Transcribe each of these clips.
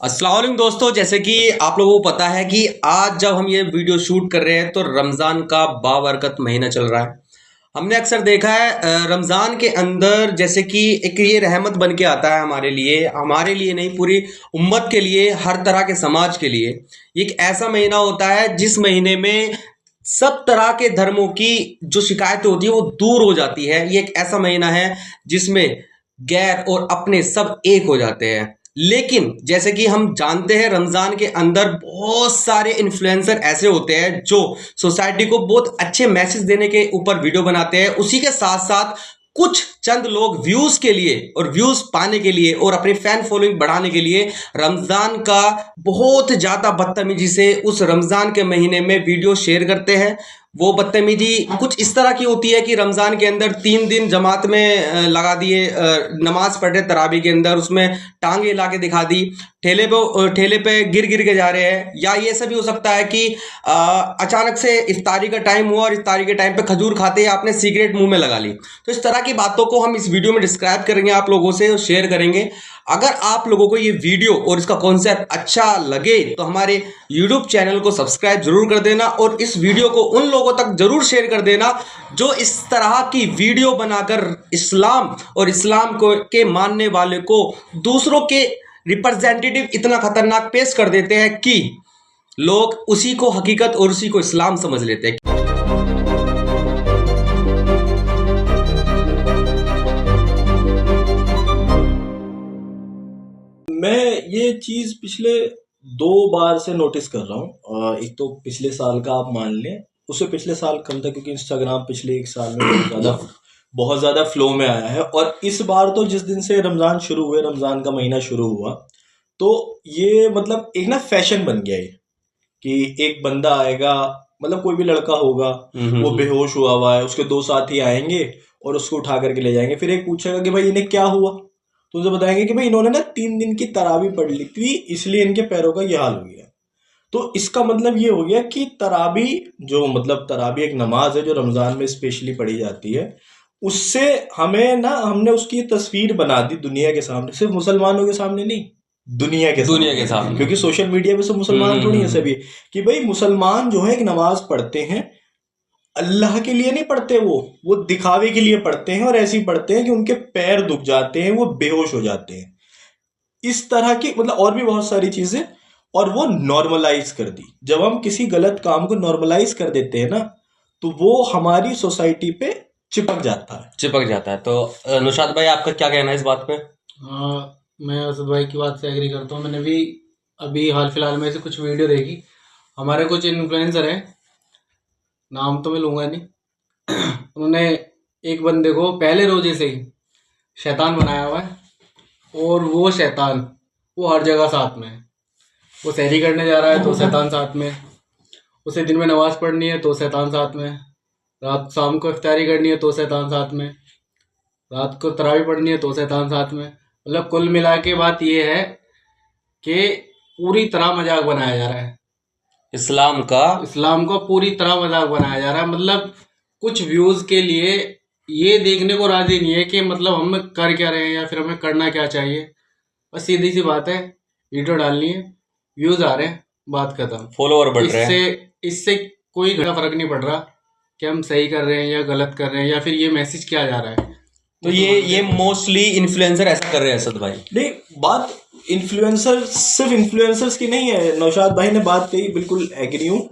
अस्सलाम वालेकुम दोस्तों, जैसे कि आप लोगों को पता है कि आज जब हम ये वीडियो शूट कर रहे हैं तो रमज़ान का बाबरकत महीना चल रहा है। हमने अक्सर देखा है रमज़ान के अंदर जैसे कि एक ये रहमत बन के आता है हमारे लिए नहीं, पूरी उम्मत के लिए, हर तरह के समाज के लिए। ये एक ऐसा महीना होता है जिस महीने में सब तरह के धर्मों की जो शिकायतें होती है वो दूर हो जाती है। ये एक ऐसा महीना है जिसमें गैर और अपने सब एक हो जाते हैं। लेकिन जैसे कि हम जानते हैं रमजान के अंदर बहुत सारे इन्फ्लुएंसर ऐसे होते हैं जो सोसाइटी को बहुत अच्छे मैसेज देने के ऊपर वीडियो बनाते हैं। उसी के साथ साथ कुछ चंद लोग व्यूज के लिए और व्यूज पाने के लिए और अपनी फैन फॉलोइंग बढ़ाने के लिए रमजान का बहुत ज्यादा बदतमीजी से उस रमजान के महीने में वीडियो शेयर करते हैं। वो बदतमीजी कुछ इस तरह की होती है कि रमजान के अंदर 3 दिन जमात में लगा दिए, नमाज पढ़ रहे तरावी के अंदर, उसमें टांगे ला के दिखा दी, ठेले पे गिर गिर के जा रहे हैं। या ये सब भी हो सकता है कि अचानक से इफ्तारी का टाइम हुआ और इफ्तारी के टाइम पे खजूर खाते ही आपने सिगरेट मुंह में लगा ली। तो इस तरह की बातों को हम इस वीडियो में डिस्क्राइब करेंगे आप लोगों से और शेयर करेंगे। अगर आप लोगों को ये वीडियो और इसका कॉन्सेप्ट अच्छा लगे तो हमारे YouTube चैनल को सब्सक्राइब जरूर कर देना और इस वीडियो को उन लोगों तक जरूर शेयर कर देना जो इस तरह की वीडियो बनाकर इस्लाम और इस्लाम को के मानने वाले को दूसरों के रिप्रेजेंटेटिव इतना खतरनाक पेश कर देते हैं कि लोग उसी को हकीकत और उसी को इस्लाम समझ लेते हैं। मैं ये चीज पिछले 2 बार से नोटिस कर रहा हूँ। एक तो पिछले साल का आप मान लें, उससे पिछले साल कम था क्योंकि इंस्टाग्राम पिछले 1 साल में बहुत ज्यादा फ्लो में आया है। और इस बार तो जिस दिन से रमजान शुरू हुए, रमजान का महीना शुरू हुआ, तो ये मतलब एक ना फैशन बन गया है कि एक बंदा आएगा, मतलब कोई भी लड़का होगा, वो बेहोश हुआ है, उसके 2 साथी आएंगे और उसको उठा करके ले जाएंगे। फिर एक पूछेगा कि भाई इन्हें क्या हुआ, तो उसे बताएंगे कि भाई इन्होंने ना 3 दिन की तरावी पढ़ ली थी, इसलिए इनके पैरों का यह हाल हो गया। तो इसका मतलब ये हो गया कि तरावी जो मतलब तरावी एक नमाज है जो रमजान में स्पेशली पढ़ी जाती है, उससे हमने उसकी तस्वीर बना दी दुनिया के सामने, सिर्फ मुसलमानों के सामने नहीं, दुनिया के सामने। क्योंकि सोशल मीडिया पे सब मुसलमान थोड़ी है सभी, कि भाई मुसलमान जो है एक नमाज पढ़ते हैं, अल्लाह के लिए नहीं पढ़ते, वो दिखावे के लिए पढ़ते हैं। और ऐसे ही पढ़ते हैं कि उनके पैर दुख जाते हैं, वो बेहोश हो जाते हैं, इस तरह की मतलब और भी बहुत सारी चीजें। और वो नॉर्मलाइज कर दी। जब हम किसी गलत काम को नॉर्मलाइज कर देते हैं ना, तो वो हमारी सोसाइटी पे चिपक जाता है। तो नुशाद भाई, आपका क्या कहना है इस बात पे? मैं असद भाई की बात से एग्री करता हूँ। मैंने भी अभी हाल फिलहाल में से कुछ वीडियो देखी। हमारे कुछ इन्फ्लुएंसर हैं, नाम तो मैं लूँगा नहीं, उन्होंने एक बंदे को पहले रोजे से ही शैतान बनाया हुआ है। और वो शैतान वो हर जगह साथ में है। वो सहरी करने जा रहा है तो शैतान साथ में, उसे दिन में नमाज पढ़नी है तो शैतान साथ में, रात शाम को इफ्तारी करनी है तो शैतान साथ में, रात को तरावी पढ़नी है तो शैतान साथ में। मतलब कुल मिला के बात ये है कि पूरी तरह मजाक बनाया जा रहा है इस्लाम का पूरी तरह मजाक बनाया जा रहा है। मतलब कुछ व्यूज के लिए ये देखने को राजी नहीं है कि मतलब हम कर क्या रहे हैं या फिर हमें करना क्या चाहिए। बस सीधी सी बात है, वीडियो डालनी है, व्यूज आ रहे हैं, बात खत्म, फॉलोअर बढ़ रहे हैं। इससे कोई घटा फर्क नहीं पड़ रहा कि हम सही कर रहे हैं या गलत कर रहे हैं या फिर ये मैसेज क्या जा रहा है। तो ये मोस्टली इन्फ्लुएंसर ऐसा कर रहे हैं असद भाई। नहीं, बात इन्फ्लुएंसर सिर्फ इन्फ्लुएंसर्स की नहीं है। नौशाद भाई ने बात कही, बिल्कुल एग्री हूँ।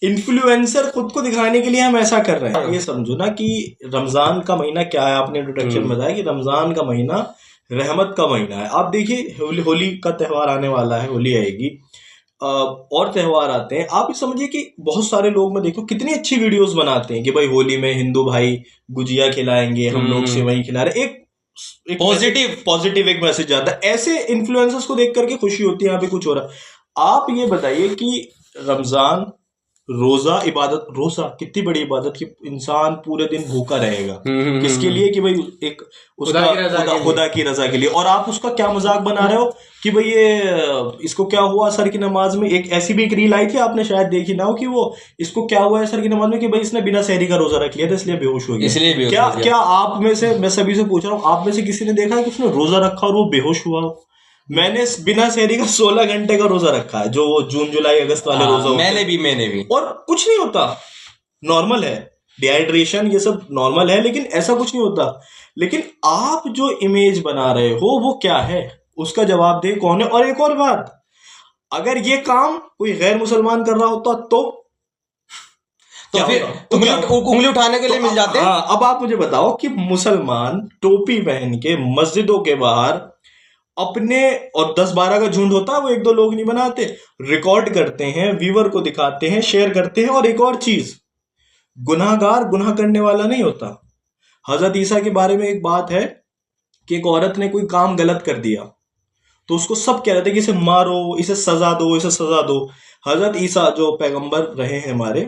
इन्फ्लुएंसर खुद को दिखाने के लिए हम ऐसा कर रहे हैं। ये समझो ना कि रमजान का महीना क्या है, आपने इंट्रोडक्शन में बताया कि रमजान का महीना रहमत का महीना है। आप देखिए होली का त्यौहार आने वाला है, होली आएगी, और त्यौहार आते हैं। आप ये समझिए कि बहुत सारे लोग, मैं देखो कितनी अच्छी वीडियोस बनाते हैं कि भाई होली में हिंदू भाई गुजिया खिलाएंगे, हम लोग सेवई खिला रहे, एक पॉजिटिव एक मैसेज आता है। ऐसे इन्फ्लुएंसर्स को देख करके खुशी होती है यहाँ पे कुछ हो रहा है। आप ये बताइए कि रमजान रोजा कितनी बड़ी इबादत की, इंसान पूरे दिन भूखा रहेगा किसके लिए? कि भाई एक उसका खुदा की रजा के लिए। और आप उसका क्या मजाक बना रहे हो कि भाई ये इसको क्या हुआ असर की नमाज में। एक ऐसी भी एक रील आई थी, आपने शायद देखी ना हो, कि वो इसको क्या हुआ असर की नमाज में कि भाई इसने बिना सहरी का रोजा रख लिया था इसलिए बेहोश हो गया। क्या आप में से, मैं सभी से पूछ रहा हूँ, आप में से किसी ने देखा है कि उसने रोजा रखा और वो बेहोश हुआ? मैंने बिना सहरी का 16 घंटे का रोजा रखा है, जो जून जुलाई अगस्त वाले रोजा होते हैं। मैंने भी और कुछ नहीं होता, नॉर्मल है, डिहाइड्रेशन ये सब नॉर्मल है, लेकिन ऐसा कुछ नहीं होता। लेकिन आप जो इमेज बना रहे हो वो क्या है, उसका जवाब दे कौन है। और एक और बात, अगर ये काम कोई गैर मुसलमान कर रहा होता तो क्या फिर होगा? तो क्या होगा? उंगली उठाने के लिए मिल जाते। हाँ, अब आप मुझे बताओ कि मुसलमान टोपी पहन के मस्जिदों के बाहर अपने, और 10-12 का झुंड होता है, वो 1-2 लोग नहीं बनाते, रिकॉर्ड करते हैं, व्यूअर को दिखाते हैं, शेयर करते हैं। और एक और चीज, गुनाहगार गुनाह करने वाला नहीं होता। हजरत ईसा के बारे में एक बात है कि एक औरत ने कोई काम गलत कर दिया तो उसको सब कह रहे थे कि इसे मारो, इसे सजा दो, इसे सजा दो। हजरत ईसा जो पैगंबर रहे हैं हमारे,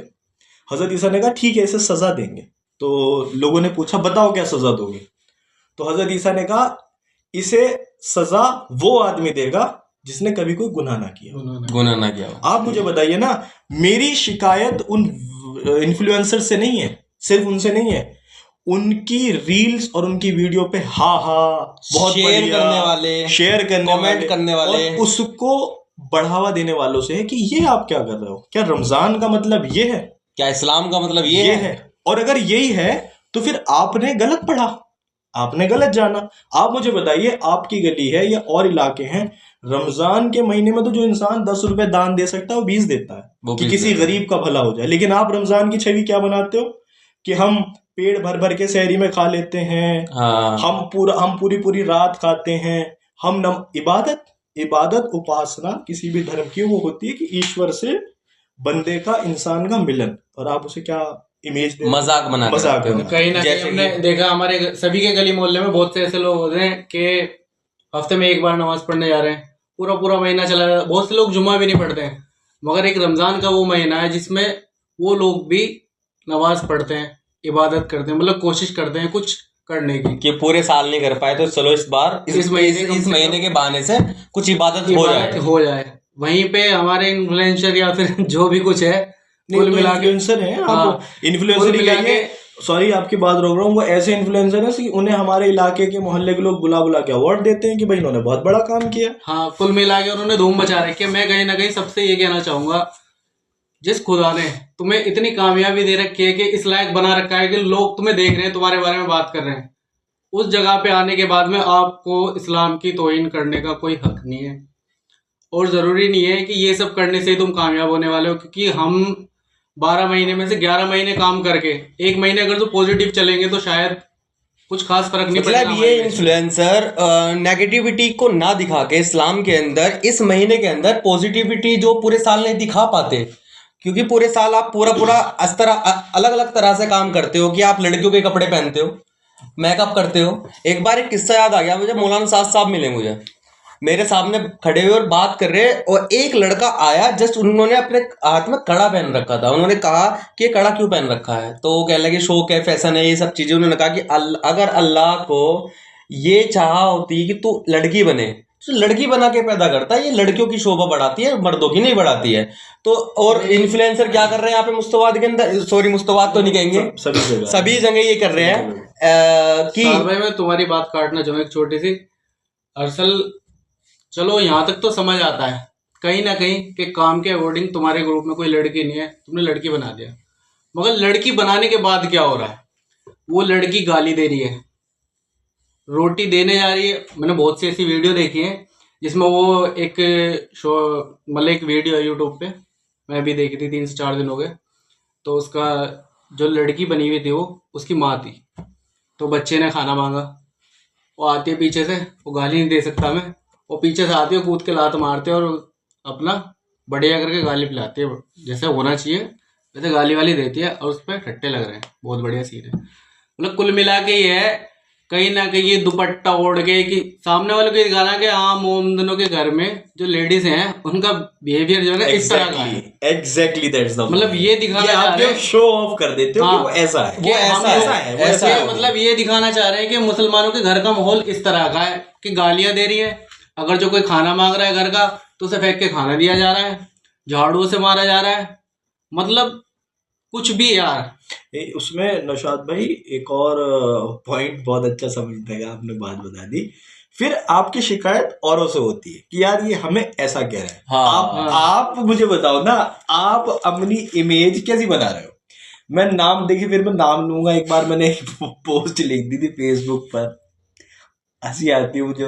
हजरत ईसा ने कहा ठीक है इसे सजा देंगे। तो लोगों ने पूछा बताओ क्या सजा दोगे? तो हजरत ईसा ने कहा इसे सजा वो आदमी देगा जिसने कभी कोई गुनाह ना किया। गुनाह ना किया। आप मुझे बताइए ना, मेरी शिकायत उन इन्फ्लुएंसर से नहीं है, सिर्फ उनसे नहीं है, उनकी रील्स और उनकी वीडियो पे हा हा बहुत शेयर करने वाले, शेयर करने कमेंट वाले, करने वाले, और उसको बढ़ावा देने वालों से है कि ये आप क्या कर रहे हो, क्या रमजान का मतलब ये है, क्या इस्लाम का मतलब ये है? और अगर यही है तो फिर आपने गलत पढ़ा, आपने गलत जाना। आप मुझे बताइए, आपकी गली है या और इलाके हैं, रमजान के महीने में तो जो इंसान 10 रुपए दान दे सकता है वो 20 देता है कि किसी गरीब का भला हो जाए। लेकिन आप रमजान की छवि क्या बनाते हो कि हम पेट भर भर के सहरी में खा लेते हैं, हाँ। हम पूरी रात खाते हैं, इबादत उपासना किसी भी धर्म की वो होती है कि ईश्वर से बंदे का, इंसान का मिलन, और आप उसे क्या इमेज मजाक बना कहीं ना कहीं हमने देखा हमारे सभी के गली मोहल्ले में बहुत से ऐसे लोग होते हैं कि हफ्ते में एक बार नमाज पढ़ने जा रहे हैं, पूरा महीना चला रहा है। बहुत से लोग जुम्मा भी नहीं पढ़ते हैं, मगर एक रमजान का वो महीना है जिसमें वो लोग भी नमाज पढ़ते हैं, इबादत करते हैं, मतलब कोशिश करते हैं कुछ करने की, कि पूरे साल नहीं कर पाए तो चलो इस बार इस महीने के बहाने से कुछ इबादत हो जाए। वहीं पे हमारे इन्फ्लुएंसर या फिर जो भी कुछ है, कुल मिला के इन्फ्लुएंसर हैं, आप इन्फ्लुएंसर ही कहिए, सॉरी आपकी बात रोक रहा हूँ, वो ऐसे इन्फ्लुएंसर हैं कि उन्हें हमारे इलाके के मोहल्ले के लोग बुला के अवार्ड देते हैं कि भाई इन्होंने बहुत बड़ा काम किया। हाँ, कुल मिला के उन्होंने धूम मचा रखी है। मैं कहीं ना कहीं सबसे ये कहना चाहूंगा, जिस खुदा ने तुम्हें इतनी कामयाबी दे रखी है कि इस लायक बना रखा है कि लोग तुम्हें देख रहे हैं, तुम्हारे बारे में बात कर रहे हैं, उस जगह पे आने के बाद में आपको इस्लाम की तौहीन करने का कोई हक नहीं है। और ज़रूरी नहीं है कि ये सब करने से तुम कामयाब होने वाले हो, क्योंकि हम 12 महीने में से 11 महीने काम करके एक महीने अगर तो पॉजिटिव चलेंगे तो शायद कुछ खास फर्क नहीं पड़ेगा। मतलब ये इन्फ्लुएंसर नेगेटिविटी को ना दिखा के इस्लाम के अंदर इस महीने के अंदर पॉजिटिविटी जो पूरे साल नहीं दिखा पाते, क्योंकि पूरे साल आप पूरा अलग अलग तरह से काम करते हो कि आप लड़कियों के कपड़े पहनते हो, मेकअप करते हो। एक बार एक किस्सा याद आ गया मुझे, मौलाना साहब मिले मुझे, मेरे सामने खड़े हुए और बात कर रहे, और एक लड़का आया, जस्ट उन्होंने अपने हाथ में कड़ा पहन रखा था। उन्होंने कहा कि ये कड़ा क्यों पहन रखा है, तो वो कह लगे शौक है, फैशन है, ये सब चीजें। उन्होंने कहा कि अगर अल्लाह को ये चाहा होती कि तू लड़की बने तो लड़की बना के पैदा करता है, ये लड़कियों की शोभा बढ़ाती है, मर्दों की नहीं बढ़ाती है। तो और इन्फ्लुएंसर क्या कर रहे हैं यहाँ पे मुस्तवाद के अंदर, सॉरी मुस्तवाद तो नहीं कहेंगे, सभी जगह ये कर रहे हैं कि भाई मैं तुम्हारी बात काटना चाहूंगा एक छोटी सी। अरसल चलो यहाँ तक तो समझ आता है कहीं ना कहीं कि काम के अकॉर्डिंग तुम्हारे ग्रुप में कोई लड़की नहीं है, तुमने लड़की बना दिया, मगर लड़की बनाने के बाद क्या हो रहा है, वो लड़की गाली दे रही है, रोटी देने जा रही है। मैंने बहुत सी ऐसी वीडियो देखी है जिसमें वो एक शो, मतलब एक वीडियो है यूट्यूब पे, मैं भी देखी थी, 3 से 4 दिन हो गए। तो उसका जो लड़की बनी हुई थी वो उसकी माँ थी, तो बच्चे ने खाना मांगा, वो आती है पीछे से, वो गाली नहीं दे सकता मैं, वो पीछे से आती है, कूद के लात मारते हैं और अपना बढ़िया करके गाली पिलाती है, जैसे होना चाहिए वैसे गाली वाली देती है, और उस पर ठट्टे लग रहे हैं। बहुत बढ़िया सीन है। मतलब कुल मिला के ये है कहीं ना कहीं ये दुपट्टा ओढ़ के कि सामने वाले को ये दिखाना कि हाँ मोमदनों के घर में जो लेडीज हैं उनका बिहेवियर जो है ना इस तरह का है। एग्जैक्टली दैट्स द, मतलब ये दिखाना चाह रहे हैं, शो ऑफ कर देते हो कि वो ऐसा है, वो ऐसा है, मतलब ये दिखाना चाह रहे हैं कि मुसलमानों के घर का माहौल इस तरह का है कि गालियां दे रही है, अगर जो कोई खाना मांग रहा है घर का तो उसे फेंक के खाना दिया जा रहा है, झाड़ू से मारा जा रहा है, मतलब कुछ भी यार। उसमें नौशाद भाई एक और पॉइंट बहुत अच्छा समझता है, आपने बात बता दी, फिर आपकी शिकायत औरों से होती है कि यार ये हमें ऐसा कह रहा है। हाँ। आप मुझे बताओ ना, आप अपनी इमेज कैसी बना रहे हो? मैं नाम देखिए, फिर मैं नाम लूंगा। एक बार मैंने एक पोस्ट लिख दी थी फेसबुक पर, हंसी आती है मुझे।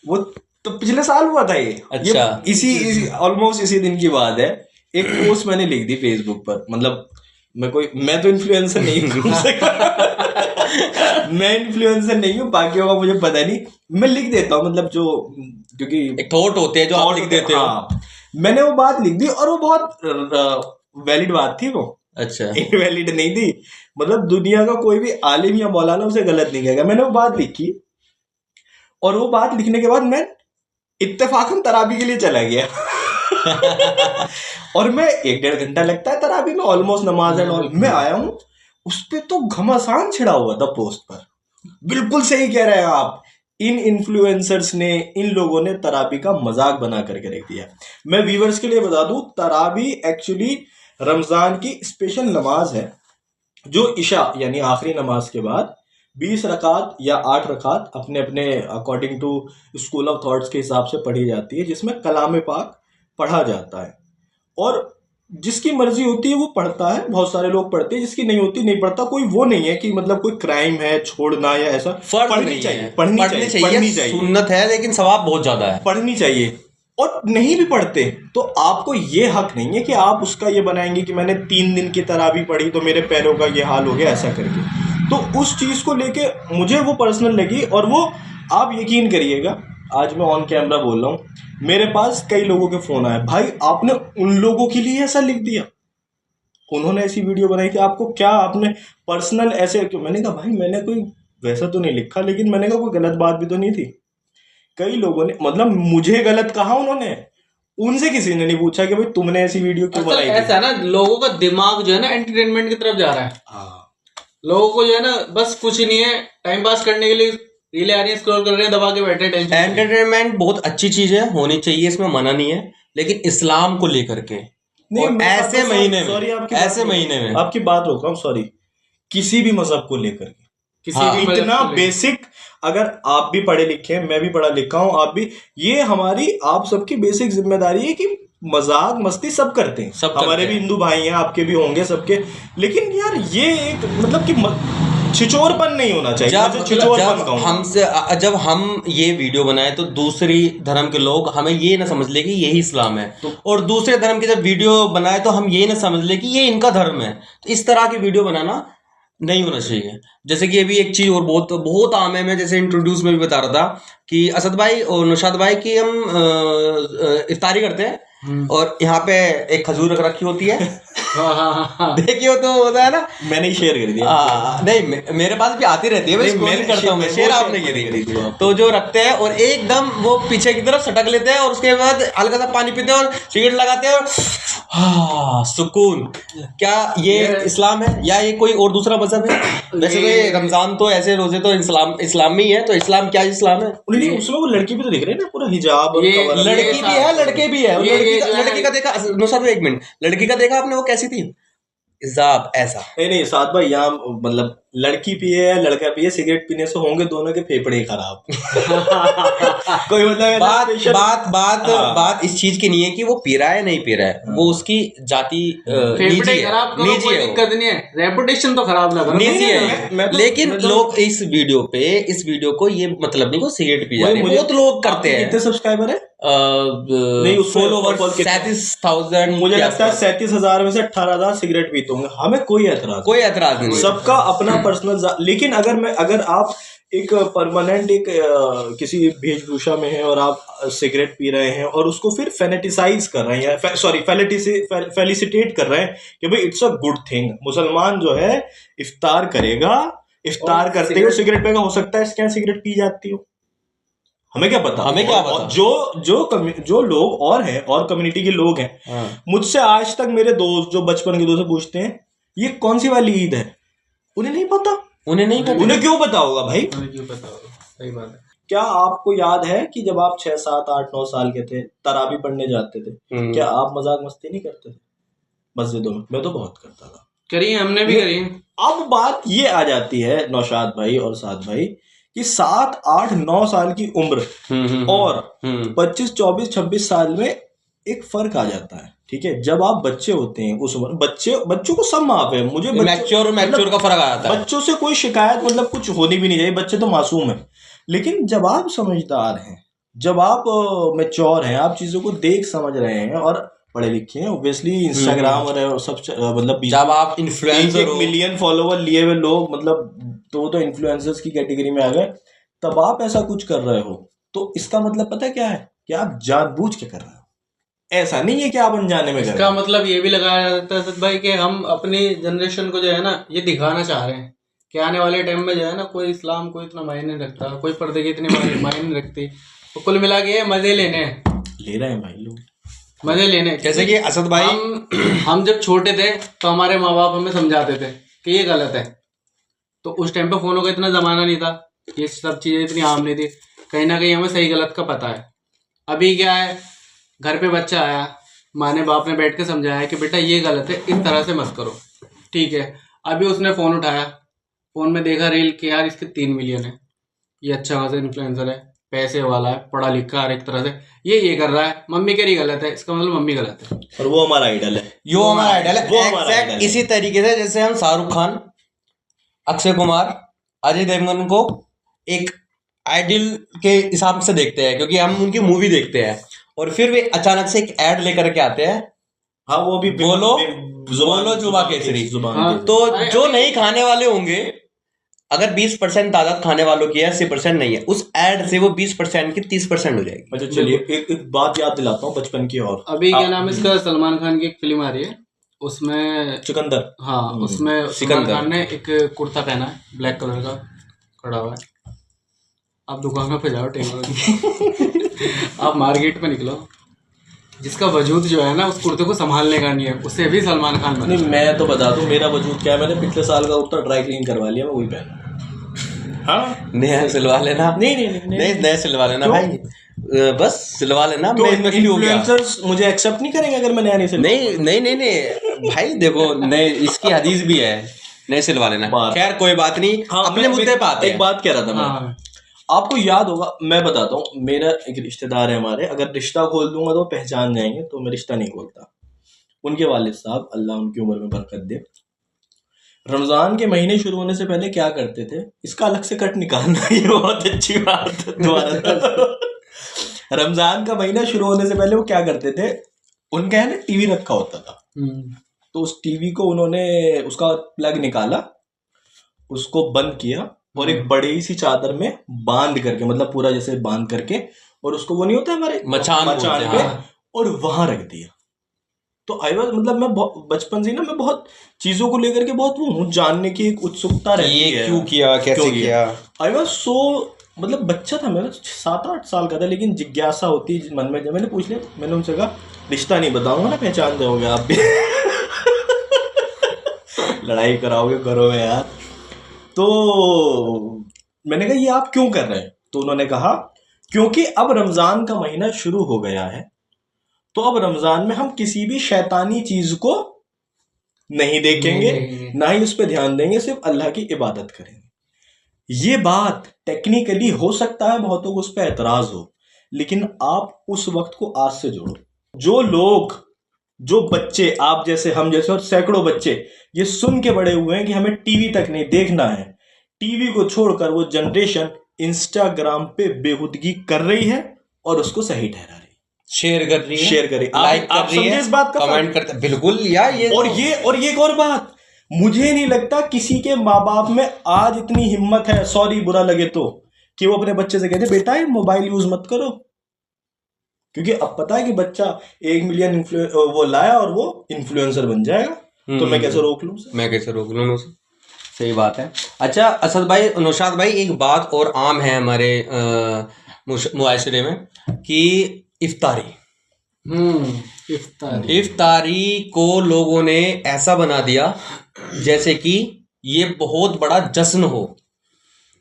वो तो पिछले साल हुआ था ये। अच्छा। ये इसी ऑलमोस्ट इसी दिन की बात है। एक पोस्ट मैंने लिख दी फेसबुक पर, मतलब मैं तो इन्फ्लुएंसर नहीं हूँ मैं इन्फ्लुएंसर नहीं हूँ, बाकियों का मुझे पता नहीं। मैं लिख देता हूँ, मतलब जो, क्योंकि एक थॉट होते हैं जो आप लिख देते हो। हाँ, मैंने वो बात लिख दी और वो बहुत वैलिड बात थी वो। अच्छा। इनवैलिड नहीं थी, मतलब दुनिया का कोई भी आलिम या मौलाना उसे गलत नहीं कहेगा। मैंने वो बात लिखी और वो बात लिखने के बाद मैं इत्तेफाकन तराबी के लिए चला गया और मैं 1-1.5 घंटा लगता है तराबी में, ऑलमोस्ट नमाज एंड ऑल। मैं आया हूँ, उस पे तो घमासान छिड़ा हुआ था पोस्ट पर। बिल्कुल सही कह रहे हैं आप, इन इन्फ्लुएंसर्स ने, इन लोगों ने तराबी का मजाक बना करके रख दिया। मैं व्यूअर्स के लिए बता दूं, तराबी एक्चुअली रमजान की स्पेशल नमाज है, जो इशा यानी आखिरी नमाज के बाद 20 रकात या 8 रकात अपने अपने according to school of thoughts के हिसाब से पढ़ी जाती है, जिसमें कलाम पाक पढ़ा जाता है। और जिसकी मर्जी होती है वो पढ़ता है, बहुत सारे लोग पढ़ते हैं, जिसकी नहीं होती नहीं पढ़ता। कोई वो नहीं है कि मतलब कोई क्राइम है छोड़ना या ऐसा। पढ़नी चाहिए, पढ़नी चाहिए, सुन्नत है, लेकिन सवाब बहुत ज्यादा है। पढ़नी चाहिए। और नहीं भी पढ़ते तो आपको ये हक नहीं है कि आप उसका ये बनाएंगे कि मैंने 3 दिन की तराबी पढ़ी तो मेरे पैरों का ये हाल हो गया, ऐसा करके। तो उस चीज को लेके मुझे वो पर्सनल लगी। और वो आप यकीन करिएगा, आज मैं ऑन कैमरा बोल रहा हूँ, मेरे पास कई लोगों के फोन आए, भाई आपने उन लोगों के लिए ऐसा लिख दिया, उन्होंने ऐसी वीडियो बनाई थी, आपको क्या, आपने पर्सनल ऐसे क्यों? मैंने कहा भाई मैंने कोई वैसा तो नहीं लिखा, लेकिन मैंने कहा कोई गलत बात भी तो नहीं थी। कई लोगों ने, मतलब मुझे गलत कहा उन्होंने, उनसे किसी ने नहीं पूछा कि भाई तुमने ऐसी वीडियो क्यों बनाई थी। ऐसा है ना, लोगों का दिमाग जो है ना एंटरटेनमेंट की तरफ जा रहा है। हाँ, लोगों को जो है ना बस कुछ नहीं है, टाइम पास करने के लिए रीलें आ रही है, स्क्रॉल कर रहे हैं, दबा के बैठे, टेंशन। एंटरटेनमेंट बहुत अच्छी चीज है, होनी चाहिए, इसमें मना नहीं है, लेकिन इस्लाम को लेकर के नहीं, और ऐसे महीने में, ऐसे महीने में आपकी बात रोक रहा हूँ, सॉरी, किसी भी मजहब को लेकर के, किसी भी मजहब इतना को लेकर। बेसिक, अगर आप भी पढ़े लिखे हैं, मैं भी पढ़ा लिखा हूँ, आप भी, ये हमारी आप सबकी बेसिक जिम्मेदारी है कि मजाक मस्ती सब करते हैं, सब हमारे भी हिंदू भाई हैं, आपके भी होंगे सबके, लेकिन यार ये एक मतलब कि छिचोरपन नहीं होना चाहिए। जब हम ये वीडियो बनाए तो दूसरी धर्म के लोग हमें ये ना समझ ले कि यही इस्लाम है, और दूसरे धर्म की जब वीडियो बनाए तो हम ये ना समझ ले कि ये इनका धर्म है। तो इस तरह की वीडियो बनाना नहीं होना चाहिए। जैसे कि अभी एक चीज और बहुत बहुत आम है, मैं जैसे इंट्रोड्यूस में भी बता रहा था कि असद भाई और नौशाद भाई की हम इफ्तारी करते हैं और यहाँ पे एक खजूर रख रखी होती है देखिए तो होता है ना, मैंने ही शेयर कर दिया। नहीं मेरे पास भी आती रहती है, मैं स्क्रॉल करता हूँ, मैं शेयर आपने करी थी। तो जो रखते हैं और एकदम वो पीछे की तरफ सटक लेते हैं और उसके बाद हल्का सा पानी पीते हैं और सिगरेट लगाते हैं और सुकून। क्या ये इस्लाम है या ये कोई और दूसरा मजहब है? वैसे तो ये रमजान तो ऐसे रोजे तो इस्लामी है, तो इस्लाम क्या इस्लाम है? उसमें वो लड़की भी तो दिख रही है ना, पूरा हिजाब, लड़की भी है, लड़के भी है। लड़की का देखा नुसरत, एक मिनट, लड़की का देखा आपने, वो कैसी थी? हिजाब ऐसा नहीं साथ भाई, यहाँ मतलब लड़की पिए या लड़का पिए, सिगरेट पीने से होंगे दोनों के फेफड़े खराब कोई मतलब बात इस चीज की नहीं है कि वो पी रहा है नहीं पी रहा है, वो उसकी जाति निजी है, दिक्कत नहीं है, रेपुटेशन तो खराब ना करो, निजी है। लेकिन लोग इस वीडियो को ये मतलब नहीं को सिगरेट पी जा रहे हैं, बहुत लोग करते हैं। कितने सब्सक्राइबर है? नहीं, फॉलोवर 37,000, मुझे लगता है 37,000 में से 18,000 सिगरेट पीते होंगे। हमें कोई एतराज नहीं, सबका अपना पर्सनल। लेकिन अगर आप एक परमानेंट किसी वेशभूषा में है और आप सिगरेट पी रहे हैं और उसको फिर फेनेटिसाइज कर रहे हैं, फेलिसिटेट कर रहे हैं कि भाई इट्स अ गुड थिंग, मुसलमान जो है इफ्तार करेगा, इफ्तार करते हुए सिगरेट पेगा, हो सकता है क्या सिगरेट पी जाती हो, हमें क्या पता। जो लोग और हैं और कम्युनिटी के लोग हैं, मुझसे आज तक मेरे दोस्त जो बचपन के दोस्त पूछते हैं ये कौन सी वाली ईद है, उन्हें नहीं पता। उन्हें क्यों पता होगा भाई? क्यों पता होगा? सही बात है। क्या आपको याद है कि जब आप 6, 7, 8, 9 साल के थे, तराबी पढ़ने जाते थे, क्या आप मजाक मस्ती नहीं करते थे मस्जिदों में? मैं तो बहुत करता था। करिए, हमने भी करी। अब बात ये आ जाती है नौशाद भाई और साद भाई कि 7, 8, 9 साल की उम्र और 25, 24, 26 साल में एक फर्क आ जाता है। ठीक है, जब आप बच्चे होते हैं उस उम्र, बच्चों को सब माफ है, मुझे मैच्योर का फर्क आ जाता है। बच्चों से कोई शिकायत मतलब कुछ होनी भी नहीं चाहिए, बच्चे तो मासूम है। लेकिन जब आप समझदार हैं, जब आप मैच्योर हैं, आप चीजों को देख समझ रहे हैं और पढ़े लिखे हैं, ऑब्वियसली इंस्टाग्राम और सब मतलब जब आप इन्फ्लुएंसर 1 मिलियन फॉलोवर लिए हुए लोग, मतलब तो इन्फ्लुएंसर्स की कैटेगरी में आ गए, तब आप ऐसा कुछ कर रहे हो तो इसका मतलब पता है क्या है, कि आप जानबूझ के कर रहे हो। ऐसा नहीं है कि आप अनजाने में कर रहे इसका हो। मतलब ये भी लगाया जा सकता है सत भाई कि हम अपनी जनरेशन को जो है ना ये दिखाना चाह रहे हैं कि आने वाले टाइम में जो है ना कोई इस्लाम को इतना मायने नहीं रखता, कोई पर्दे की इतनी मायने नहीं रखती, तो कुल मिला के ये मजे लेने हैं, ले रहे हैं भाई लोग मजे लेने। जैसे कि असद भाई, हम जब छोटे थे तो हमारे माँ बाप हमें समझाते थे कि ये गलत है, तो उस टाइम पे फोनों का इतना जमाना नहीं था, ये सब चीजें इतनी आम नहीं थी, कहीं ना कहीं हमें सही गलत का पता है। अभी क्या है, घर पे बच्चा आया, माँ ने बाप ने बैठ के समझाया कि बेटा ये गलत है, इस तरह से मत करो, ठीक है। अभी उसने फोन उठाया, फोन में देखा रील कि यार इसके 3 मिलियन है, ये अच्छा खासा इन्फ्लुएंसर है, पैसे वाला है, पढ़ा लिखा हर एक तरह से, ये कर रहा है, मम्मी कह रही गलत है, इसका मतलब मम्मी गलत है, और वो हमारा आइडल है, यो हमारा आइडल है। वो हमारा एग्जैक्ट आइडल है। इसी तरीके से जैसे हम शाहरुख खान, अक्षय कुमार, अजय देवगन को एक आइडल के हिसाब से देखते हैं, क्योंकि हम उनकी मूवी देखते हैं और फिर वे अचानक से एक ऐड लेकर के आते हैं, हाँ वो भी बोलो जुबा केसरी। हाँ, तो जो नहीं खाने वाले होंगे, अगर 20% तादाद खाने वालों की है, 80% नहीं है, उस ऐड से वो 20% की 30% हो जाएगी। अच्छा चलिए एक बात याद दिलाता हूँ बचपन की, और अभी क्या नाम है इसका, सलमान खान की एक फिल्म आ रही है, उसमें सिकंदर, हाँ उसमें सलमान खान ने एक कुर्ता पहना है ब्लैक कलर का, खड़ा हुआ है। आप दुकानों पे जाओ टेंगल आप मार्केट में निकलो, जिसका वजूद जो है ना उस कुर्ते को संभालने का नहीं है, उससे भी सलमान खान बना। नहीं मैं तो बता दूं मेरा वजूद क्या है, मैंने पिछले साल का कुर्ता ड्राई क्लीन करवा लिया, मैं वही पहना। हाँ नया सिलवा लेना, नहीं नया सिलवा लेना भाई, बस सिलवा लेना। तो इन्फ्लुएंसर्स मुझे एक्सेप्ट नहीं करेंगे अगर मैं नया नहीं सिलवा? नहीं भाई देखो, नए इसकी हदीस भी है, नए सिलवा लेना। खैर कोई बात नहीं, हाँ, अपने मुद्दे पे आते हैं। एक बात कह रहा था मैं, आपको याद होगा, मैं बताता हूँ, मेरा एक रिश्तेदार है हमारे, अगर रिश्ता खोल दूंगा तो पहचान जाएंगे, तो मैं रिश्ता नहीं खोलता। उनके वालिद साहब, अल्लाह उनकी उम्र में बरकत दे, रमजान के महीने शुरू होने से पहले क्या करते थे, इसका अलग से कट निकालना, ये बहुत अच्छी बात है दोबारा। रमजान का महीना शुरू होने से पहले वो क्या करते थे, उनका है ना टीवी रखा होता था, तो उस टीवी को उन्होंने उसका प्लग निकाला, उसको बंद किया और एक बड़ी सी चादर में बांध करके, मतलब पूरा जैसे बांध करके, और उसको वो नहीं होता हमारे मचान पे, और वहां रख दिया। तो आई वाज, मतलब मैं बचपन से ना मैं बहुत चीजों को लेकर के बहुत वो हूँ, जानने की एक उत्सुकता रहती है, क्यों किया, कैसे किया। आई वाज सो, मतलब बच्चा था मैं, 7-8 साल का था, लेकिन जिज्ञासा होती मन में। जब मैंने पूछ लिया, मैंने उनसे कहा रिश्ता नहीं बताऊंगा ना, पहचान जाओगे आप भी। लड़ाई कराओगे घरों में यार। तो मैंने कहा ये आप क्यों कर रहे हैं, तो उन्होंने कहा क्योंकि अब रमजान का महीना शुरू हो गया है, तो अब रमजान में हम किसी भी शैतानी चीज को नहीं देखेंगे, ना ही उस पर ध्यान देंगे, सिर्फ अल्लाह की इबादत करेंगे। ये बात टेक्निकली हो सकता है बहुतों को उस पर एतराज हो, लेकिन आप उस वक्त को आज से जोड़ो। जो लोग, जो बच्चे, आप जैसे, हम जैसे और सैकड़ों बच्चे ये सुन के बड़े हुए हैं कि हमें टीवी तक नहीं देखना है, टीवी को छोड़कर वो जनरेशन इंस्टाग्राम पे बेहुदगी कर रही है और उसको सही ठहरा रही है, शेयर कर रही है, लाइक कर रही है, इस बात का कमेंट करते, बिल्कुल यार। ये और ये एक और बात, मुझे नहीं लगता किसी के माँ बाप में आज इतनी हिम्मत है, सॉरी बुरा लगे तो, कि वो अपने बच्चे से कहते बेटा ये मोबाइल यूज मत करो, क्योंकि अब पता है कि बच्चा 1 मिलियन वो लाया और वो इन्फ्लुएंसर बन जाएगा, तो मैं कैसे रोक लूं उसे? सही बात है। अच्छा असद भाई, नौशाद भाई, एक बात और आम है हमारे मुआशरे में कि इफ्तारी को लोगों ने ऐसा बना दिया जैसे कि ये बहुत बड़ा जश्न हो।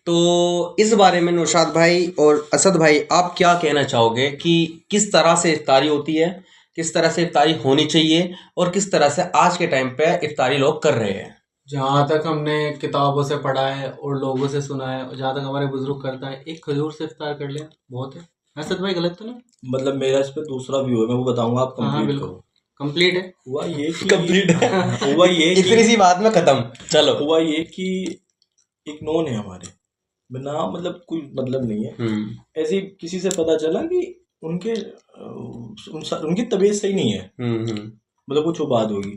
तो इस बारे में नौशाद भाई और असद भाई आप क्या कहना चाहोगे कि किस तरह से इफ्तारी होती है, किस तरह से इफ्तारी होनी चाहिए, और किस तरह से आज के टाइम पे इफ्तारी लोग कर रहे हैं? जहाँ तक हमने किताबों से पढ़ा है और लोगों से सुना है और जहाँ तक हमारे बुजुर्ग करता है, एक खजूर से इफ्तार कर लिया बहुत है। असद भाई गलत तो नहीं? मतलब मेरा इस पे दूसरा व्यू है, मैं वो बताऊंगा, आप हाँ कंप्लीट बिल्कुल करो। कंप्लीट है। हुआ ये कि कंप्लीट है। हुआ ये इतनी कि सी बात में खत्म। चलो। हुआ ये कि एक नोन है हमारे, बिना मतलब कोई मतलब नहीं है, ऐसे ही किसी से पता चला कि उनके उनकी तबीयत सही नहीं है, मतलब कुछ वो बात होगी।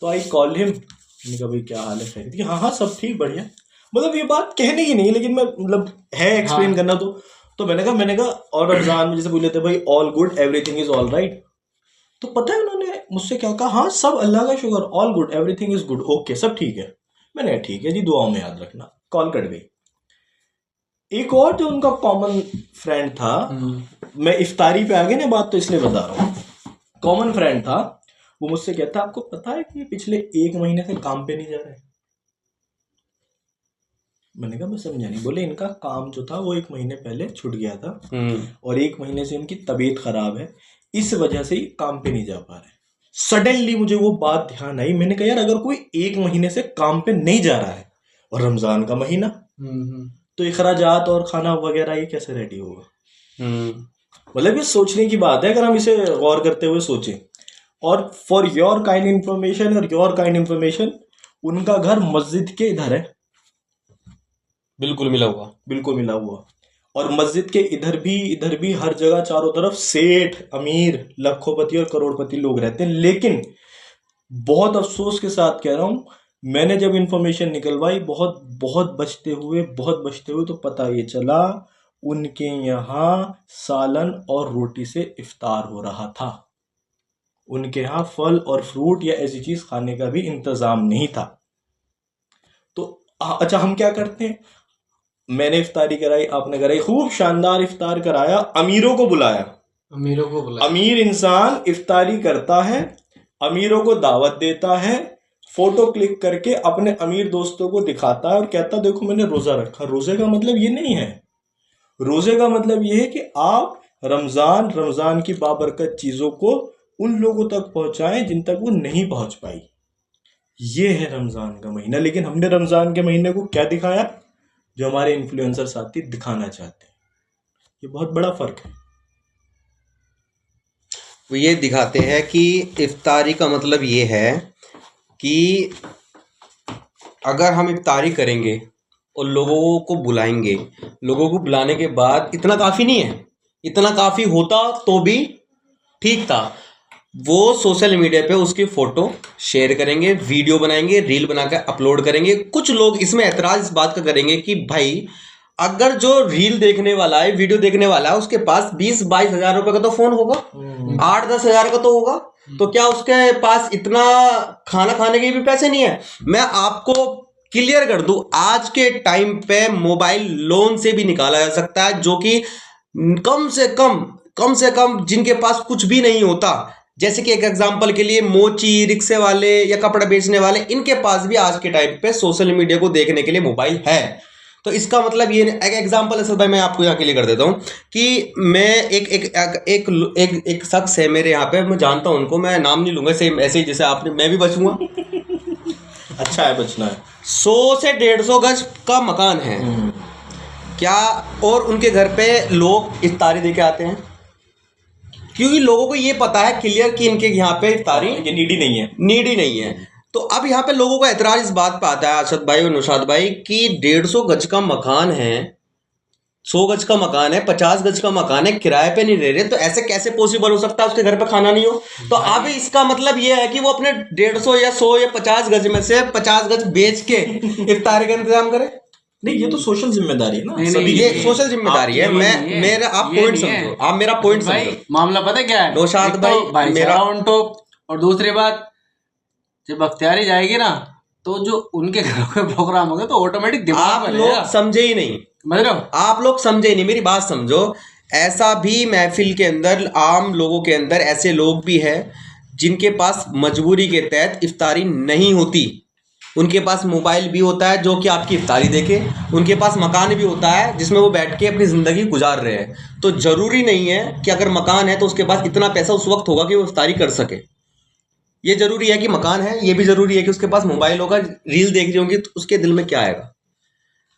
तो आई कॉल हिम, मैंने कहा भाई क्या हाल है, खैरियत? कि हाँ हाँ सब ठीक बढ़िया। मतलब ये बात कहने की नहीं है, लेकिन मैं मतलब है एक्सप्लेन हाँ। करना। तो मैंने कहा और रमजान में जैसे बोल लेते भाई all good everything is all right. तो पता है उन्होंने मुझसे क्या कहा, हाँ सब अल्लाह का शुक्र, all good everything is good, okay सब ठीक है। मैंने कहा ठीक है जी, दुआओं में याद रखना। कॉल कट गई। एक और जो उनका कॉमन फ्रेंड था, मैं इफ्तारी पे आ गई ना बात, तो इसलिए बता रहा हूँ, कॉमन फ्रेंड था, वो मुझसे कहता आपको पता है कि पिछले 1 महीने से काम पे नहीं जा रहे। मैंने कहा मैं समझा नहीं। बोले इनका काम जो था वो 1 महीने पहले छूट गया था और 1 महीने से इनकी तबीयत खराब है, इस वजह से ही काम पे नहीं जा पा रहे। सडनली मुझे वो बात ध्यान आई, मैंने कहा यार अगर कोई 1 महीने से काम पे नहीं जा रहा है और रमजान का महीना, तो इखराजात और खाना वगैरह ये कैसे रेडी होगा? मतलब ये सोचने की बात है अगर हम इसे गौर करते हुए सोचें। और फॉर योर काइंड इंफॉर्मेशन, उनका घर मस्जिद के इधर है, बिल्कुल मिला हुआ। और मस्जिद के इधर भी हर जगह चारों तरफ सेठ, अमीर, लखोपति और करोड़पति लोग रहते हैं। लेकिन बहुत अफसोस के साथ कह रहा हूं, मैंने जब इंफॉर्मेशन निकलवाई बहुत बचते हुए तो पता ये चला उनके यहाँ सालन और रोटी से इफ्तार हो रहा था। उनके यहाँ फल और फ्रूट या ऐसी चीज खाने का भी इंतजाम नहीं था। तो अच्छा हम क्या करते हैं, मैंने इफ्तारी कराई, आपने कराई, खूब शानदार इफ्तार कराया, अमीरों को बुलाया। अमीर इंसान इफ्तारी करता है, अमीरों को दावत देता है, फोटो क्लिक करके अपने अमीर दोस्तों को दिखाता है और कहता देखो मैंने रोजा रखा। रोजे का मतलब ये नहीं है, रोजे का मतलब ये है कि आप रमजान की बाबरकत चीजों को उन लोगों तक पहुंचाएं जिन तक वो नहीं पहुंच पाई। ये है रमजान का महीना। लेकिन हमने रमजान के महीने को क्या दिखाया जो हमारे इन्फ्लुएंसर साथी दिखाना चाहते हैं। ये बहुत बड़ा फर्क है। वो ये दिखाते हैं कि इफ्तारी का मतलब ये है कि अगर हम इफ्तारी करेंगे और लोगों को बुलाएंगे, लोगों को बुलाने के बाद इतना काफ़ी नहीं है, इतना काफ़ी होता तो भी ठीक था। वो सोशल मीडिया पे उसकी फ़ोटो शेयर करेंगे, वीडियो बनाएंगे, रील बनाकर अपलोड करेंगे। कुछ लोग इसमें ऐतराज़ इस बात का करेंगे कि भाई अगर जो रील देखने वाला है, वीडियो देखने वाला है, उसके पास 20-22 हज़ार रुपये का तो फ़ोन होगा, 8-10 हज़ार का तो होगा, तो क्या उसके पास इतना खाना खाने के भी पैसे नहीं है? मैं आपको क्लियर कर दूं, आज के टाइम पे मोबाइल लोन से भी निकाला जा सकता है, जो कि कम से कम जिनके पास कुछ भी नहीं होता, जैसे कि एक एग्जांपल के लिए मोची, रिक्शे वाले या कपड़ा बेचने वाले, इनके पास भी आज के टाइम पे सोशल मीडिया को देखने के लिए मोबाइल है। तो इसका मतलब ये एक एग्जांपल है सर भाई, मैं आपको यहाँ क्लियर कर देता हूँ कि मैं एक शख्स है मेरे यहाँ पे, मैं जानता हूँ उनको, मैं नाम नहीं लूंगा, सेम ऐसे ही जैसे आपने, मैं भी बचूंगा। अच्छा है, बचना है। 100 से 150 गज का मकान है क्या, और उनके घर पे लोग इफ्तारी दे के आते हैं, क्योंकि लोगों को ये पता है क्लियर कि इनके यहाँ पे इफ्तारी ये नीडी नहीं है। तो अब यहाँ पे लोगों को एतराज इस बात पे आता है अरशद भाई और नौशाद भाई कि 150 गज का मकान है, 100 गज का मकान है, 50 गज का मकान है, किराए पे नहीं रह रहे, तो ऐसे कैसे पॉसिबल हो सकता है उसके घर पे खाना नहीं हो? तो अब इसका मतलब ये है कि वो अपने 150 या 100 या 50 गज में से 50 गज बेच के इफ्तारी का इंतजाम करे। नहीं, ये तो सोशल जिम्मेदारी है ना, ये सोशल जिम्मेदारी है। मेरा आप पॉइंट समझो, आप मेरा पॉइंट समझो। मामला पता क्या है नौशाद भाई, मेरा ऑन टॉप, और दूसरी बात जब अख्तियारी जाएगी ना, तो जो उनके घरों के प्रोग्राम होंगे तो ऑटोमेटिक दिमाग आप लोग समझे ही नहीं, मतलब आप लोग समझे ही नहीं, मेरी बात समझो। ऐसा भी महफिल के अंदर, आम लोगों के अंदर ऐसे लोग भी हैं जिनके पास मजबूरी के तहत इफ्तारी नहीं होती, उनके पास मोबाइल भी होता है जो कि आपकी इफ्तारी देखे, उनके पास मकान भी होता है जिसमें वो बैठ के अपनी ज़िंदगी गुजार रहे हैं। तो ज़रूरी नहीं है कि अगर मकान है तो उसके पास इतना पैसा उस वक्त होगा कि वो इफ्तारी कर सके। ये जरूरी है कि मकान है, ये भी जरूरी है कि उसके पास मोबाइल होगा, रील देख रही होंगी तो उसके दिल में क्या आएगा?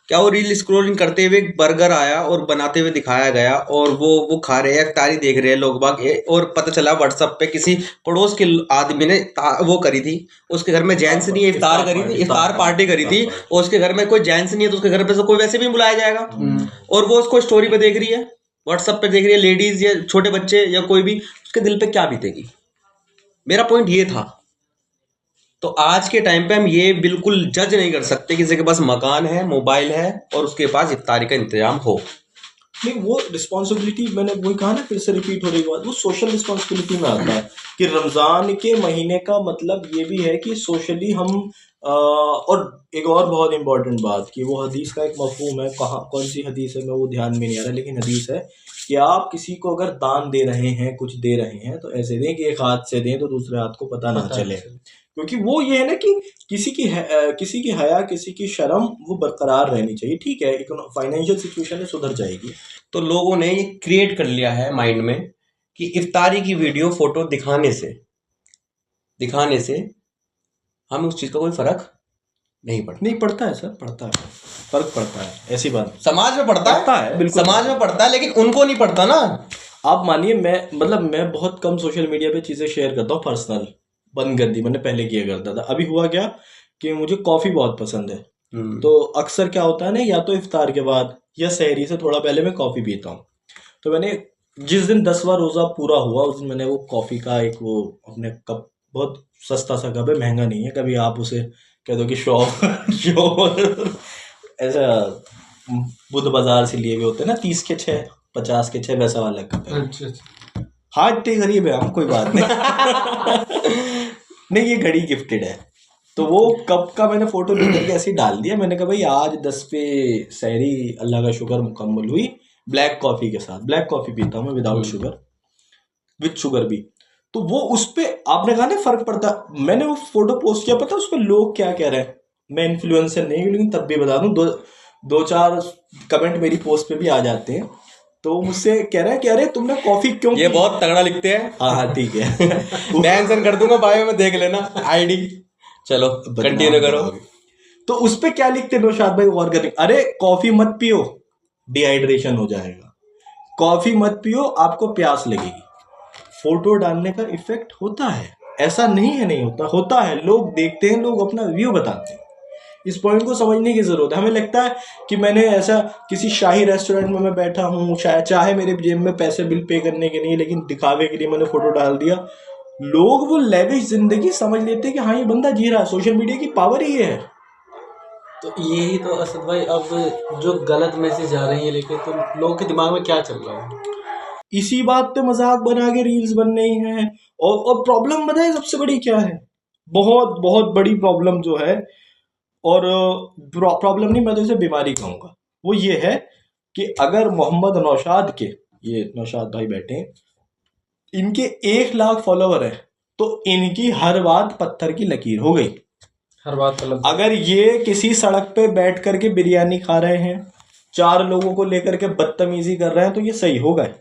क्या वो रील स्क्रॉलिंग करते हुए एक बर्गर आया और बनाते हुए दिखाया गया और वो खा रहे हैं, इफ्तारी देख रहे हैं लोग बाग, और पता चला व्हाट्सएप पे किसी पड़ोस के आदमी ने वो करी थी, उसके घर में जेंट्स नहीं है, इफ्तार करी थी, इफ्तार पार्टी करी थी, और उसके घर में कोई जेंट्स नहीं है तो उसके घर पे तो कोई वैसे भी बुलाया जाएगा, और वो उसको स्टोरी पे देख रही है, व्हाट्सएप पे देख रही है, लेडीज या छोटे बच्चे या कोई भी, उसके दिल पे क्या बीतेगी? मेरा पॉइंट ये था। तो आज के टाइम पे हम ये बिल्कुल जज नहीं कर सकते किसी के पास मकान है, मोबाइल है और उसके पास इफ्तारी का इंतजाम हो। नहीं, वो रिस्पॉन्सिबिलिटी मैंने वही कहा ना, फिर से रिपीट हो रही बात, वो सोशल रिस्पॉन्सिबिलिटी में आता है कि रमज़ान के महीने का मतलब ये भी है कि सोशली हम और एक और बहुत इंपॉर्टेंट बात कि वो हदीस का एक मफहूम है, कहाँ कौन सी हदीस है मैं वो ध्यान में नहीं आ रहा, लेकिन हदीस है कि आप किसी को अगर दान दे रहे हैं, कुछ दे रहे हैं तो ऐसे दें कि एक हाथ से दें तो दूसरे हाथ को पता ना चले, क्योंकि वो ये है ना कि किसी की हया, किसी की शर्म वो बरकरार रहनी चाहिए। ठीक है, एक फाइनेंशियल सिचुएशन सुधर जाएगी। तो लोगों ने ये क्रिएट कर लिया है माइंड में कि इफ्तारी की वीडियो फोटो दिखाने से हमें उस चीज का कोई फर्क नहीं पड़ता। नहीं पड़ता है सर, पड़ता है, फर्क पड़ता है, ऐसी बात समाज में पड़ता है, बिल्कुल समाज में पड़ता है, लेकिन उनको नहीं पड़ता ना। आप मानिए मैं बहुत कम सोशल मीडिया पे चीजें शेयर करता हूँ, पर्सनल बंद कर दी मैंने, पहले किया करता था। अभी हुआ क्या कि मुझे कॉफी बहुत पसंद है, तो अक्सर क्या होता है ना, या तो इफ्तार के बाद या सहरी से थोड़ा पहले मैं कॉफी पीता हूँ। तो मैंने जिस दिन 10वां रोजा पूरा हुआ उस दिन मैंने वो कॉफी का एक वो अपने कप, बहुत सस्ता सा कप है, महंगा नहीं है, कभी आप उसे कह दो कि शो ऐसा बुद्ध बाजार से लिए हुए होते हैं ना, 30 के 6, 50 के 6, वैसा वाला कप है। अच्छा। हाँ इतने गरीब है हम, कोई बात नहीं। नहीं, ये घड़ी गिफ्टेड है। तो वो कप का मैंने फोटो लेकर के ऐसे ही डाल दिया। मैंने कहा भाई आज 10 पे सहरी अल्लाह का शुक्र मुकम्मल हुई, ब्लैक कॉफी के साथ। ब्लैक कॉफी पीता हूँ मैं विदाउट शुगर, विद शुगर भी। तो वो उस पे आपने कहा ना फर्क पड़ता, मैंने वो फोटो पोस्ट किया, पता उस पर लोग क्या कह रहे हैं। मैं इन्फ्लुएंसर नहीं हूँ लेकिन तब भी बता दूं, दो चार कमेंट मेरी पोस्ट पे भी आ जाते हैं। तो मुझसे कह रहा है कि अरे तुमने कॉफी क्यों, ये बहुत तगड़ा लिखते हैं। हाँ ठीक है। मेंशन कर दूंगा बायो में, देख लेना आईडी। चलो कंटिन्यू करो। तो उस पे क्या लिखते नौशाद भाई, गौर करें, अरे कॉफी मत पियो, डिहाइड्रेशन हो जाएगा, कॉफी मत पियो आपको प्यास लगेगी। फोटो डालने का इफेक्ट होता है, ऐसा नहीं है नहीं होता, होता है। लोग देखते हैं, लोग अपना व्यू बताते हैं। इस पॉइंट को समझने की जरूरत है। हमें लगता है कि मैंने ऐसा किसी शाही रेस्टोरेंट में मैं बैठा हूँ, चाहे मेरे जेब में पैसे बिल पे करने के नहीं, लेकिन दिखावे के लिए मैंने फोटो डाल दिया। लोग वो लेविश जिंदगी समझ लेते हैं कि हाँ ये बंदा जी रहा है। सोशल मीडिया की पावर ही है। तो यही तो असद भाई, अब जो गलत मैसेज आ रही है लेके, तो लोगों के दिमाग में क्या चल रहा है? इसी बात पे मजाक बना के रील्स बन रही हैं। और प्रॉब्लम बताए सबसे बड़ी क्या है, बहुत बहुत बड़ी प्रॉब्लम जो है, और प्रॉब्लम नहीं मैं तो इसे बीमारी कहूँगा, वो ये है कि अगर मोहम्मद नौशाद के, ये नौशाद भाई बैठे हैं, इनके 1 लाख फॉलोवर है तो इनकी हर बात पत्थर की लकीर हो गई। हर बात गलत। अगर ये किसी सड़क पे बैठ करके बिरयानी खा रहे हैं, 4 लोगों को लेकर के बदतमीजी कर रहे हैं, तो ये सही हो गए।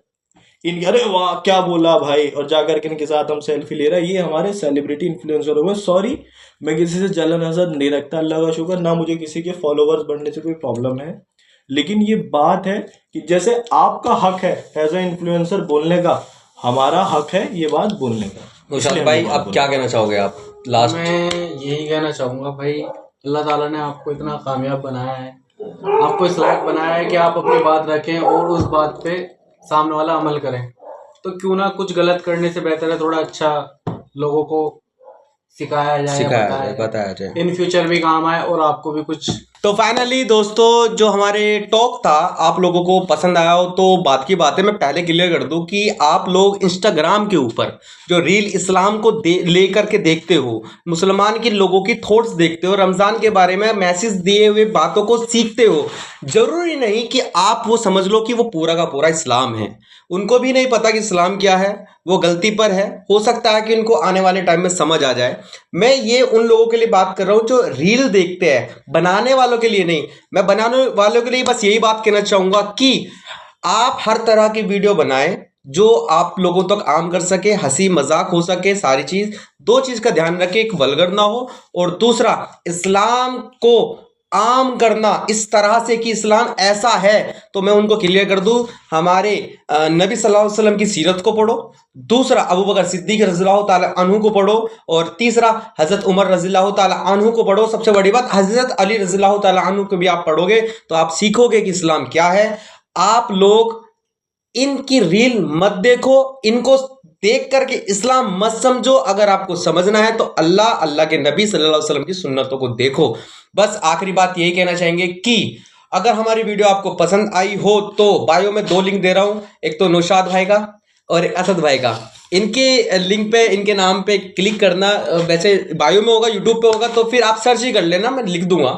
अरे वाह क्या बोला भाई, और जाकर के इनके साथ हम सेल्फी ले रहे हैं, ये हमारे सेलिब्रिटी इन्फ्लुएंसर हो गए। सॉरी, मैं किसी से जलन हसद नहीं रखता, अल्लाह का शुक्र, ना मुझे किसी के फॉलोवर्स बढ़ने से कोई प्रॉब्लम है। लेकिन ये बात है कि जैसे आपका हक है एज ए इन्फ्लुएंसर बोलने का, हमारा हक है ये बात बोलने का। नौशाद भाई आप क्या कहना चाहोगे आप लास्ट? मैं यही कहना चाहूँगा भाई, अल्लाह ताला ने आपको इतना कामयाब बनाया है, आपको इस लायक बनाया है कि आप अपनी बात रखें और उस बात पे सामने वाला अमल करें। तो क्यों ना कुछ गलत करने से बेहतर है थोड़ा अच्छा लोगों को सिखाया जाए, बताया जाए, इन फ्यूचर भी काम आए और आपको भी कुछ। तो फाइनली दोस्तों, जो हमारे टॉक था आप लोगों को पसंद आया हो तो बात की बात है, मैं पहले क्लियर कर दूं कि आप लोग इंस्टाग्राम के ऊपर जो रील इस्लाम को लेकर के देखते हो, मुसलमान के लोगों की थॉट्स देखते हो, रमज़ान के बारे में मैसेज दिए हुए बातों को सीखते हो, जरूरी नहीं कि आप वो समझ लो कि वो पूरा का पूरा इस्लाम है। उनको भी नहीं पता कि इस्लाम क्या है, वो गलती पर है। हो सकता है कि उनको आने वाले टाइम में समझ आ जाए। मैं ये उन लोगों के लिए बात कर रहा हूँ जो रील देखते हैं, बनाने वालों के लिए नहीं। मैं बनाने वालों के लिए बस यही बात कहना चाहूँगा कि आप हर तरह की वीडियो बनाएं जो आप लोगों तक आम कर सके, हंसी मजाक हो सके, सारी चीज़ दो चीज का ध्यान रखें, एक वल्गर ना हो और दूसरा इस्लाम को आम करना इस तरह से कि इस्लाम ऐसा है। तो मैं उनको क्लियर कर दूं, हमारे नबी सल्लल्लाहु अलैहि वसल्लम की सीरत को पढ़ो, दूसरा अबू बकर सिद्दीक रज़ियल्लाहु ताला अन्हु को पढ़ो और तीसरा हजरत उमर रज़ियल्लाहु ताला अन्हु को पढ़ो। सबसे बड़ी बात हजरत अली रज़ियल्लाहु ताला अन्हु को भी आप पढ़ोगे तो आप सीखोगे कि इस्लाम क्या है। आप लोग इनकी रील मत देखो, इनको देख करके इस्लाम मत समझो। अगर आपको समझना है तो अल्लाह के नबी सल्लल्लाहु अलैहि वसल्लम की सुन्नतों को देखो। बस आखिरी बात यही कहना चाहेंगे कि अगर हमारी वीडियो आपको पसंद आई हो तो बायो में 2 लिंक दे रहा हूं, एक तो नौशाद भाई का और एक असद भाई का। इनके लिंक पे, इनके नाम पे क्लिक करना, वैसे बायो में होगा, यूट्यूब पे होगा, तो फिर आप सर्च ही कर लेना, मैं लिख दूंगा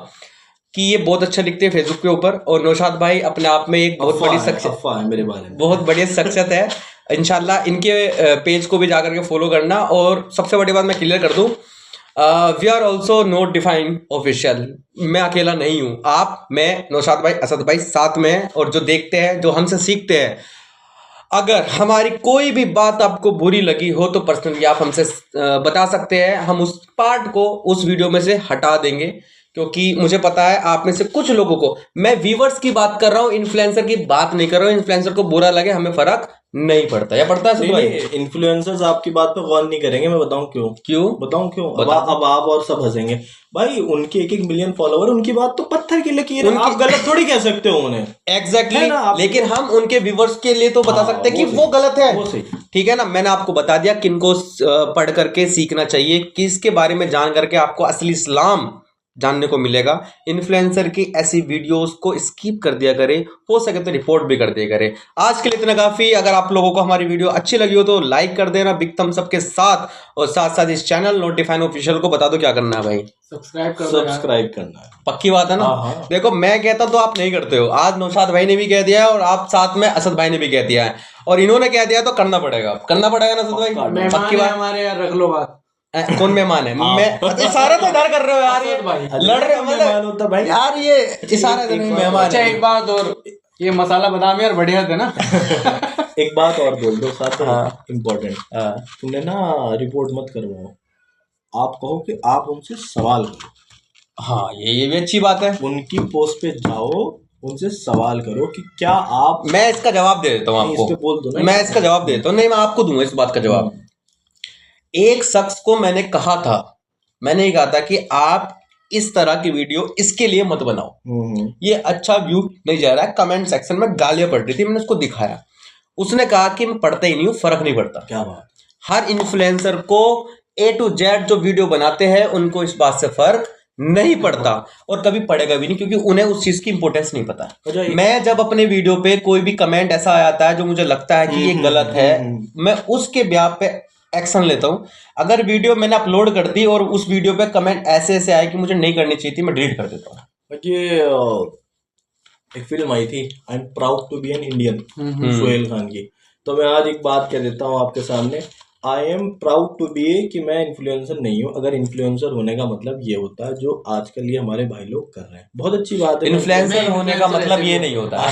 कि ये बहुत अच्छा लिखते हैं फेसबुक के ऊपर। और नौशाद भाई अपने आप में एक बहुत बड़ी शख्सियत है मेरे बारे में, बहुत बढ़िया शख्सियत है। इंशाल्लाह इनके पेज को भी जाकर के फॉलो करना। और सबसे बड़ी बात मैं क्लियर कर दूं, we are also not defined official. मैं अकेला नहीं हूं, आप, मैं, नौशाद भाई, असद भाई साथ में हैं और जो देखते हैं, जो हमसे सीखते हैं। अगर हमारी कोई भी बात आपको बुरी लगी हो तो पर्सनली आप हमसे बता सकते हैं, हम उस पार्ट को उस वीडियो में से हटा देंगे, क्योंकि मुझे पता है आप में से कुछ लोगों को, मैं व्यूवर्स की बात कर रहा हूं, इन्फ्लुएंसर की बात नहीं कर रहा हूं। इन्फ्लुएंसर को बुरा लगे, हमें फर्क नहीं पड़ता, या पड़ता है? नहीं, इन्फ्लुएंसर्स आपकी बात पे गौर नहीं करेंगे। मैं बताऊं क्यों बताऊं क्यों? अब आप और सब हंसेंगे भाई, उनके 1-1 मिलियन फॉलोवर, उनकी बात तो पत्थर की लकीर है, आप गलत थोड़ी कह सकते हो उन्हें। एग्जैक्टली लेकिन हम उनके व्यूवर्स के लिए तो बता सकते हैं कि वो गलत है, वो सही, ठीक है ना। मैंने आपको बता दिया किनको पढ़ करके सीखना चाहिए, किसके बारे में जान करके आपको असली इस्लाम जानने को मिलेगा। इन्फ्लुएंसर की ऐसी वीडियोस को स्किप कर दिया करे, हो सके तो रिपोर्ट भी कर दिया करे। आज के लिए इतना काफी। अगर आप लोगों को हमारी वीडियो अच्छी लगी हो तो लाइक कर देना बिग थम्स अप के साथ, और साथ साथ इस चैनल नोटिफाइन ऑफिशियल को बता दो क्या करना है भाई, सब्सक्राइब करना है। पक्की बात है ना? देखो मैं कहता तो आप नहीं करते हो, आज नौशाद भाई ने भी कह दिया है और आप साथ में असद भाई ने भी कह दिया है, और इन्होंने कह दिया तो करना पड़ेगा ना असद भाई? पक्की बात हमारे यार, रख लो बात। कौन मेहमान है? मैं इशारा तो इधर कर रहे हो यार, ये लड़ रहे हो मतलब भाई यार, ये इशारा तो नहीं मेहमान। अच्छा एक बात और, ये मसाला बादाम यार बढ़िया थे ना। एक बात और बोल दो साथ, इम्पोर्टेंट, तुमने ना रिपोर्ट मत करवाओ, आप कहो कि आप उनसे सवाल करो। हाँ, ये भी अच्छी बात है। उनकी पोस्ट पे जाओ, उनसे सवाल करो कि क्या आप, मैं इसका जवाब दे देता हूँ आपको, इस पे बोल दो ना, मैं इसका जवाब दे देता हूँ। नहीं, मैं आपको दूंगा इस बात का जवाब। एक शख्स को मैंने कहा था, मैंने ये कहा था कि आप इस तरह की वीडियो इसके लिए मत बनाओ, ये अच्छा व्यू नहीं जा रहा है। कमेंट सेक्शन में गालियां पड़ रही थी, मैंने उसको दिखाया, उसने कहा कि मैं पढ़ता ही नहीं हूँ, फर्क नहीं पड़ता। क्या बात? हर इन्फ्लुएंसर को A to Z जो वीडियो बनाते हैं उनको इस बात से फर्क नहीं पड़ता और कभी पड़ेगा भी नहीं, क्योंकि उन्हें उस चीज की इंपॉर्टेंस नहीं पता। मैं जब अपने वीडियो पे कोई भी कमेंट ऐसा आता है जो मुझे लगता है कि ये गलत है, मैं उसके ब्याह पे एक्शन लेता हूं। अगर वीडियो मैंने अपलोड कर दी और उस वीडियो पे कमेंट ऐसे ऐसे आए कि मुझे नहीं करनी चाहिए थी, मैं डिलीट कर देता हूँ। ये एक फिल्म आई थी, I am proud to be an Indian, Sohail Khan की। तो मैं आज एक बात कह देता हूँ आपके सामने, I am proud to be, कि मैं इन्फ्लुएंसर नहीं हूँ। अगर इन्फ्लुएंसर होने का मतलब ये होता है जो आजकल ये हमारे भाई लोग कर रहे हैं, बहुत अच्छी बात है। इन्फ्लुएंसर होने का मतलब ये नहीं होता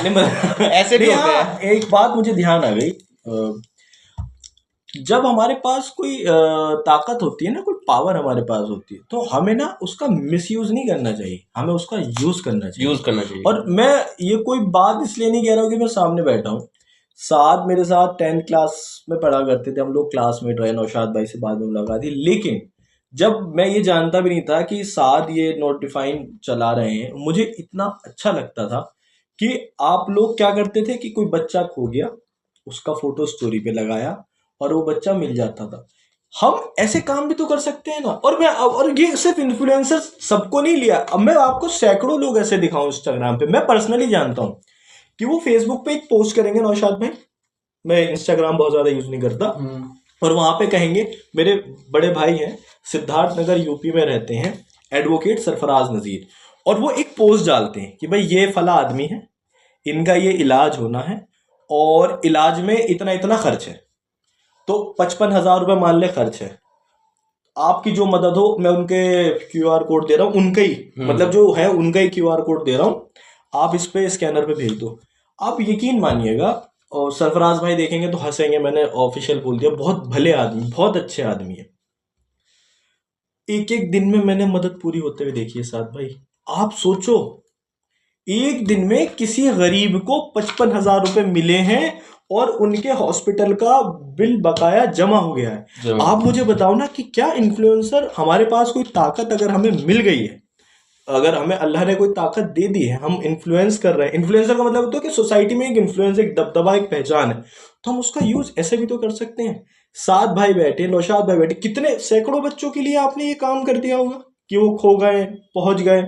ऐसे भी होते हैं। एक बात मुझे ध्यान आ गई, जब हमारे पास कोई ताकत होती है ना, कोई पावर हमारे पास होती है, तो हमें ना उसका मिसयूज नहीं करना चाहिए, हमें उसका यूज करना चाहिए। और मैं ये कोई बात इसलिए नहीं कह रहा हूँ कि मैं सामने बैठा हूँ, साथ मेरे साथ 10th क्लास में पढ़ा करते थे हम लोग, क्लासमेट रहे, नौशाद भाई से बाद में मुलाकात थी। लेकिन जब मैं ये जानता भी नहीं था कि साथ ये नोटिफाइन चला रहे हैं, मुझे इतना अच्छा लगता था कि आप लोग क्या करते थे कि कोई बच्चा खो गया, उसका फोटो स्टोरी पे लगाया और वो बच्चा मिल जाता था। हम ऐसे काम भी तो कर सकते हैं ना। और ये सिर्फ इन्फ्लुएंसर सबको नहीं लिया, अब मैं आपको सैकड़ों लोग ऐसे दिखाऊं इंस्टाग्राम पे, मैं पर्सनली जानता हूं कि वो फेसबुक पे एक पोस्ट करेंगे, नौशाद भाई मैं इंस्टाग्राम बहुत ज्यादा यूज नहीं करता, और वहां पे कहेंगे मेरे बड़े भाई हैं सिद्धार्थ नगर यूपी में रहते हैं, एडवोकेट सरफराज नजीर, और वो एक पोस्ट डालते हैं कि भाई ये फला आदमी है, इनका ये इलाज होना है और इलाज में इतना इतना खर्च है, तो 55,000 रुपये मान ले खर्च है, आपकी जो मदद हो, मैं उनके QR कोड दे रहा हूँ, उनका ही मतलब जो है उनका ही QR कोड दे रहा हूँ, आप इस पे स्कैनर पे भेज दो। आप यकीन मानिएगा, और सरफराज भाई देखेंगे तो हंसेंगे, मैंने ऑफिशियल बोल दिया, बहुत भले आदमी, बहुत अच्छे आदमी है। एक एक दिन में मैंने मदद पूरी होते हुए देखी है साथ भाई। आप सोचो, एक दिन में किसी गरीब को 55,000 रुपए मिले हैं और उनके हॉस्पिटल का बिल बकाया जमा हो गया है। आप मुझे बताओ ना कि क्या इन्फ्लुएंसर, हमारे पास कोई ताकत अगर हमें मिल गई है, अगर हमें अल्लाह ने कोई ताकत दे दी है, हम इन्फ्लुएंस कर रहे हैं, इन्फ्लुएंसर का मतलब होता है कि सोसाइटी में एक इन्फ्लुएंस, एक दबदबा, एक पहचान है, तो हम उसका यूज ऐसे भी तो कर सकते हैं। सात भाई बैठे, नौशाद भाई बैठे, कितने सैकड़ों बच्चों के लिए आपने ये काम कर दिया होगा कि वो खो गए, पहुंच गए।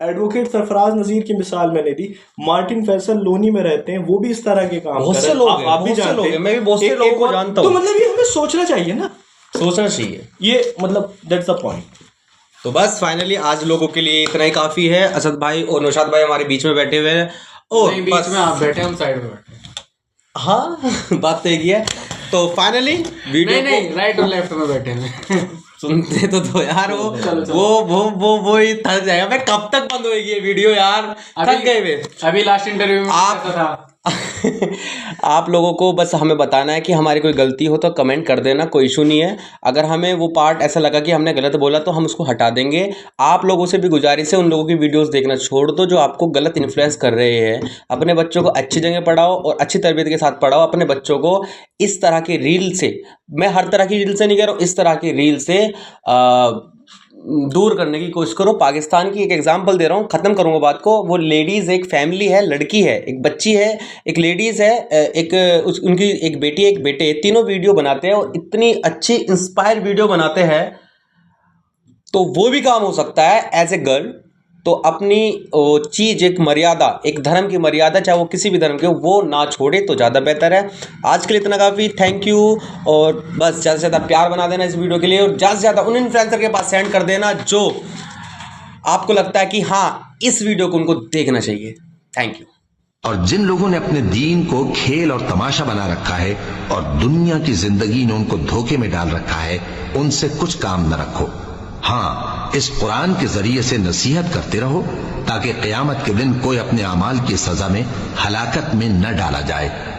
एडवोकेट सरफराज नजीर की मिसाल मैंने दी, मार्टिन फैसल लोनी में रहते हैं, वो भी इस तरह के काम बहुत कर से रहे हैं। लोग आप भी जानते हैं, मैं भी बहुत से लोगों को जानता तो हूँ। मतलब ये हमें सोचना चाहिए ना, सोचना चाहिए, ये मतलब दैट्स द पॉइंट। तो बस फाइनली आज लोगों के लिए इतना ही काफी है। असद भाई और नौशाद भाई हमारे बीच में बैठे हुए हैं, और नहीं, बीच में आप बैठे, हम साइड में बैठे। हाँ बात तो एक ही है। तो फाइनली वीडियो नहीं, राइट और लेफ्ट में बैठे हैं। सुनते तो दो यार, चलो। वो ही थक जाएगा। मैं कब तक बंद होएगी ये वीडियो यार, थक गए वे। अभी लास्ट इंटरव्यू में आप था। आप लोगों को बस हमें बताना है कि हमारी कोई गलती हो तो कमेंट कर देना, कोई इशू नहीं है। अगर हमें वो पार्ट ऐसा लगा कि हमने गलत बोला तो हम उसको हटा देंगे। आप लोगों से भी गुजारिश है, उन लोगों की वीडियोस देखना छोड़ दो जो आपको गलत इन्फ्लुएंस कर रहे हैं। अपने बच्चों को अच्छी जगह पढ़ाओ और अच्छी तरबियत के साथ पढ़ाओ। अपने बच्चों को इस तरह की रील से, मैं हर तरह की रील से नहीं कह रहा हूँ, इस तरह की रील से दूर करने की कोशिश करो। पाकिस्तान की एक एग्जांपल दे रहा हूँ, ख़त्म करूँगा बात को। वो लेडीज़, एक फैमिली है, लड़की है, एक बच्ची है, एक लेडीज़ है, उनकी एक बेटी एक बेटे, तीनों वीडियो बनाते हैं और इतनी अच्छी इंस्पायर वीडियो बनाते हैं। तो वो भी काम हो सकता है एज ए गर्ल। तो अपनी चीज़, एक मर्यादा, एक धर्म की मर्यादा, चाहे वो किसी भी धर्म के हो, वो ना छोड़े तो ज़्यादा बेहतर है। आज के लिए इतना काफ़ी, थैंक यू। और बस ज़्यादा से ज़्यादा प्यार बना देना इस वीडियो के लिए, और ज़्यादा से ज़्यादा उन इन्फ्लुएंसर के पास सेंड कर देना जो आपको लगता है कि हाँ इस वीडियो को उनको देखना चाहिए। Thank you. और जिन लोगों ने अपने दीन को खेल और तमाशा बना रखा है और दुनिया की जिंदगी ने उनको धोखे में डाल रखा है, उनसे कुछ काम न रखो। हाँ, इस कुरान के जरिए से नसीहत करते रहो ताकि क़यामत के दिन कोई अपने अमाल की सजा में हलाकत में न डाला जाए।